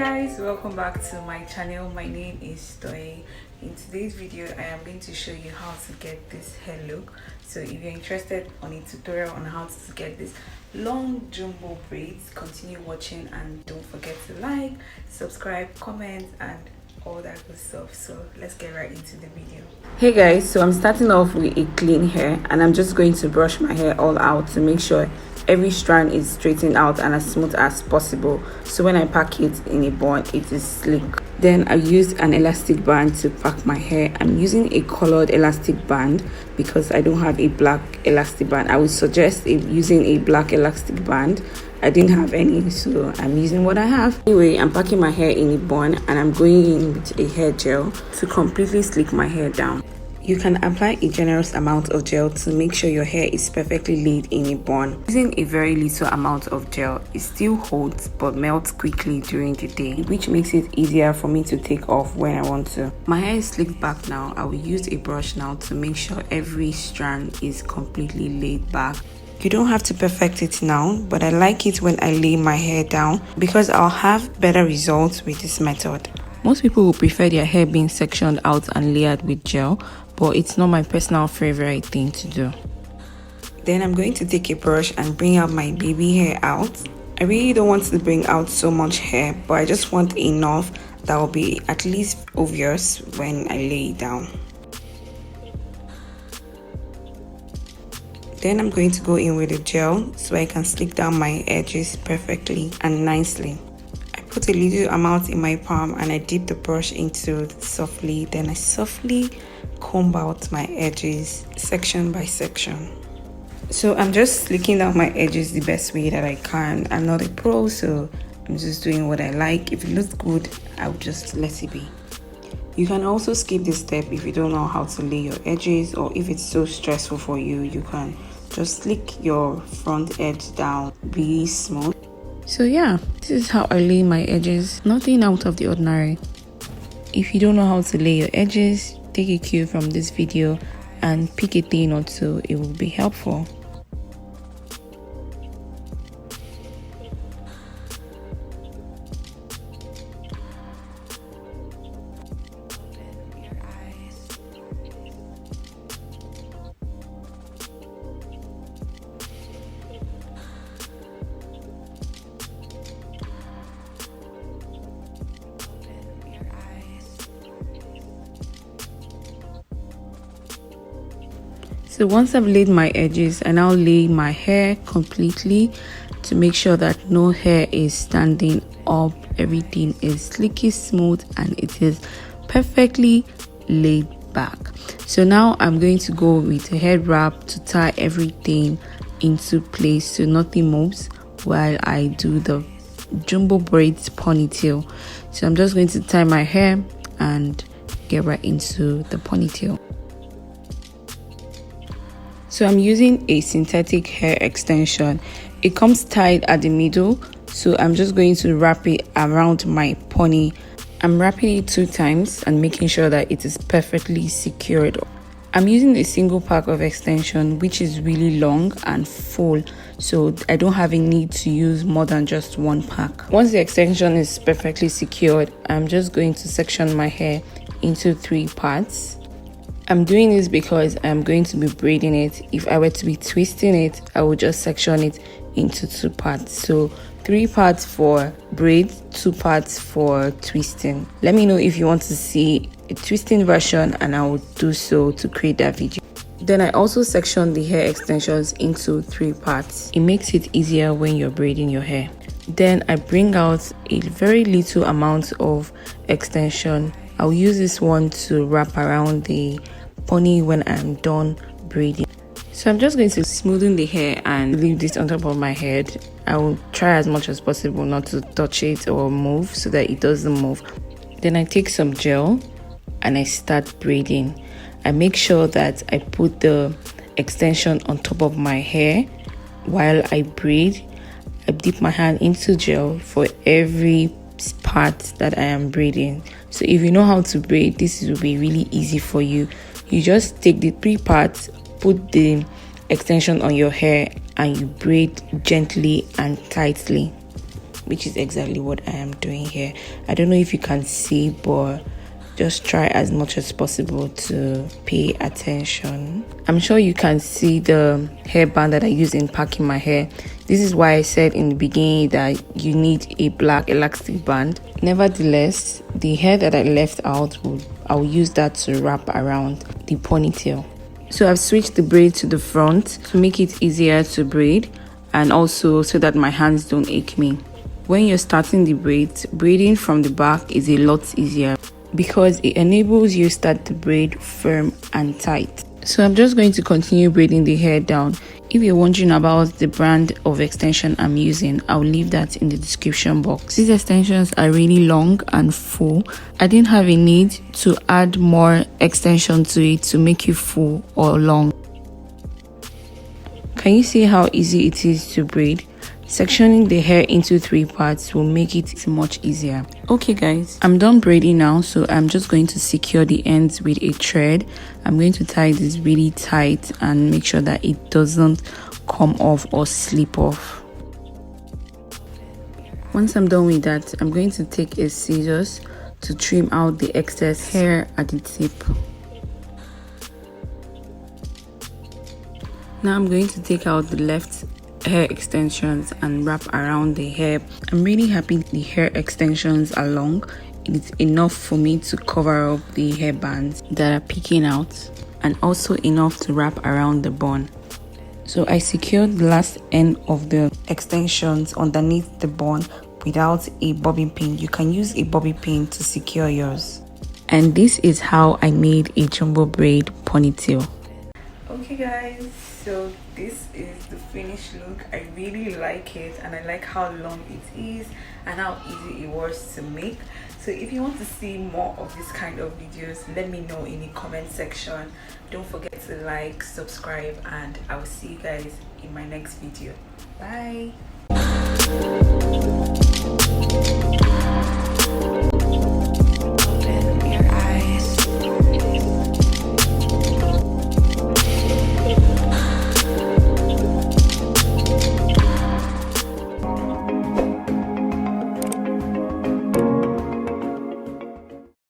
Guys, welcome back to my channel. My name is Toy. In today's video I am going to show you how to get this hair look. So if you're interested on a tutorial on how to get this long jumbo braids, continue watching and don't forget to like, subscribe, comment and all that good stuff. So let's get right into the video. Hey guys, so I'm starting off with a clean hair and I'm just going to brush my hair all out to make sure every strand is straightened out and as smooth as possible, so when I pack it in a bun it is sleek. Then I used an elastic band to pack my hair. I'm using a colored elastic band because I don't have a black elastic band. I would suggest using a black elastic band. I didn't have any, so I'm using what I have. Anyway, I'm packing my hair in a bun and I'm going in with a hair gel to completely slick my hair down. You can apply a generous amount of gel to make sure your hair is perfectly laid in a bun. Using a very little amount of gel, it still holds but melts quickly during the day, which makes it easier for me to take off when I want to. My hair is slicked back now. I will use a brush now to make sure every strand is completely laid back. You don't have to perfect it now, but I like it when I lay my hair down because I'll have better results with this method. Most people will prefer their hair being sectioned out and layered with gel, but it's not my personal favorite thing to do. Then I'm going to take a brush and bring out my baby hair out. I really don't want to bring out so much hair, but I just want enough that will be at least obvious when I lay it down. Then I'm going to go in with the gel so I can slick down my edges perfectly and nicely. Put a little amount in my palm and I dip the brush into it softly. Then I softly comb out my edges section by section. So I'm just slicking down my edges the best way that I can. I'm not a pro, so I'm just doing what I like. If it looks good, I'll just let it be. You can also skip this step if you don't know how to lay your edges, or if it's so stressful for you, you can just slick your front edge down really smooth. So yeah, this is how I lay my edges. Nothing out of the ordinary. If you don't know how to lay your edges, take a cue from this video and pick a thing or two. It will be helpful. So once I've laid my edges, I now lay my hair completely to make sure that no hair is standing up. Everything is slicky smooth and it is perfectly laid back. So now I'm going to go with a head wrap to tie everything into place so nothing moves while I do the jumbo braids ponytail. So I'm just going to tie my hair and get right into the ponytail. So I'm using a synthetic hair extension. It comes tied at the middle, so I'm just going to wrap it around my pony. I'm wrapping it 2 times and making sure that it is perfectly secured. I'm using a single pack of extension which is really long and full, so I don't have a need to use more than just 1 pack. Once the extension is perfectly secured, I'm just going to section my hair into 3 parts. I'm doing this because I'm going to be braiding it. If I were to be twisting it, I would just section it into 2 parts. So 3 parts for braid, 2 parts for twisting. Let me know if you want to see a twisting version and I will do so to create that video. Then I also section the hair extensions into 3 parts. It makes it easier when you're braiding your hair. Then I bring out a very little amount of extension. I'll use this one to wrap around the pony when I'm done braiding. So I'm just going to smoothen the hair and leave this on top of my head. I will try as much as possible not to touch it or move so that it doesn't move. Then I take some gel and I start braiding. I make sure that I put the extension on top of my hair while I braid. I dip my hand into gel for every part that I am braiding. So if you know how to braid, this will be really easy for you. You just take the 3 parts, put the extension on your hair and you braid gently and tightly. which is exactly what I am doing here. I don't know if you can see, but just try as much as possible to pay attention. I'm sure you can see the hairband that I use in packing my hair. This is why I said in the beginning that you need a black elastic band. Nevertheless, the hair that I left out, I'll use that to wrap around the ponytail. So I've switched the braid to the front to make it easier to braid, and also so that my hands don't ache me. When you're starting the braids, braiding from the back is a lot easier because it enables you to start the braid firm and tight. So I'm just going to continue braiding the hair down. If you're wondering about the brand of extension I'm using, I'll leave that in the description box. These extensions are really long and full. I didn't have a need to add more extension to it to make it full or long. Can you see how easy it is to braid? Sectioning the hair into 3 parts will make it much easier. Okay guys, I'm done braiding now, so I'm just going to secure the ends with a thread. I'm going to tie this really tight and make sure that it doesn't come off or slip off. Once I'm done with that, I'm going to take a scissors to trim out the excess hair at the tip. Now I'm going to take out the left hair extensions and wrap around the hair. I'm really happy the hair extensions are long. It's enough for me to cover up the hair bands that are peeking out, and also enough to wrap around the bun. So I secured the last end of the extensions underneath the bun without a bobby pin. You can use a bobby pin to secure yours. And this is how I made a jumbo braid ponytail. Okay guys, so this is the finished look. I really like it, and I like how long it is and how easy it was to make. So if you want to see more of this kind of videos, let me know in the comment section. Don't forget to like, subscribe, and I will see you guys in my next video. Bye.